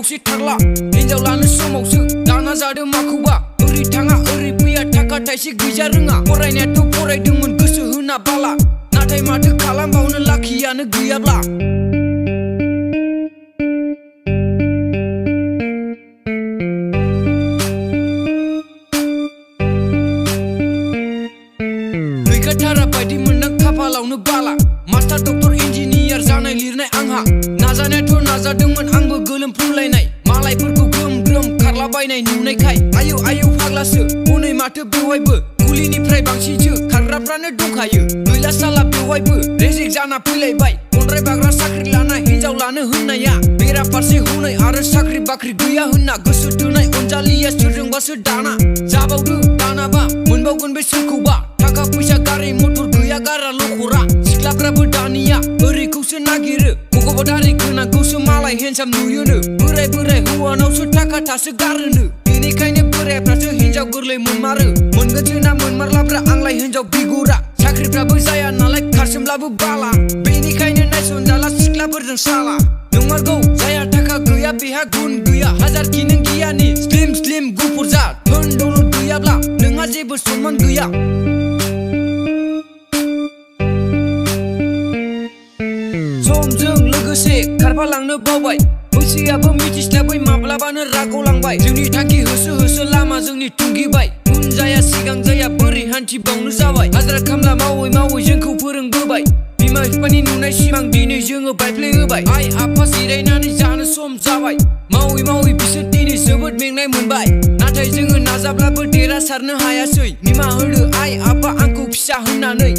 खौसे थारला हिनजाव लानो समावसो दाना जादों माखौबा ओरै थाङा ओरै फैया थाखा थाइसे गैजा रोङा फरायनायाथ' फरायदोंमोन गोसो होना बाला नाथाय माथो खालामबावनो लाखियानो गैयाब्ला गैखाथारा बायदि मोनदां खाफालावनो बाला मास्टार डक्टर इन्जिनियार जानाय लिरनाय आंहा नाजानायाथ' नाजादोंमोन आंबो गोलोमफ्रुलायनाय मालायफोरखौ ग्रोम ग्रोम खारलाबायनाय नुनायखाय आयौ आयौ फाग्लासो हनै माथो बेवहायबो कुलिनिफ्राय बांसिनसो खारग्राफ्रानो दंखायो गैला साला बेवहायबो रेजेक्ट जाना फैलायबाय खनद्राय बाग्रा साख्रि लाना हिनजाव लानो होननाया बेराफारसे हनै आरो साख्रि बाख्रि गैया होनना गोसो थोनाय अनजालिया सोरजोंबासो दाना जाबावदो दानाबा मोनबावगोन बे सोरखौबा थाखा फैसा गारि मटर गैया गारा लखरा सिख्लाफ्राबो दानिया ओरैखौसो नागिरो भगबतारि गोनांखौसो मालाय हेन्डसाम नुयोनो बोराय बोराय हौवानावसो थाखा थासो गारोनो बेनिखायनो बोरायफ्रासो हिनजाव गोरलै मोनमारो मोनगोनसो ना मोनमारलाफ्रा आंलाय हिनजाव बिगुरा साख्रिफ्राबो जाया नालाय खारसोमब्लाबो बाला बेनिखायनो नायसनजाला सिख्लाफोरजों साला नंमारगौ जाया थाखा गैया बेहा गुन गैया हाजारखि नों गियानि स्लिम स्लिम गुफुर जा धोन दौलत गैयाब्ला नोंहा जेबो सनमान गैया समजों लोगोसे खारफालांनो बावबाय बैसोआबो मिथिस्लाबै माब्लाबानो रागावलांबाय जोंनि थांखि होसो होसो लामा जोंनि थुंगिबाय उन जाया सिगां जाया बोरै हान्थिबावनो जाबाय हाजिरा खामला मावै मावै जोंखौ फोरोंबोबाय बिमा बिफानि नुनाय सिमां दिनै जोङो बायफ्लेहोबाय आइ आफा जिरायनानै जानो सम जाबाय मावै मावै बिसोर दिनै जोबोद मेंनाय मोनबाय नाथाय जोङो नाजाब्लाबो देरहासारनो हायासै निमाहा होदो आइ आफा आंखौ फिसा होननानै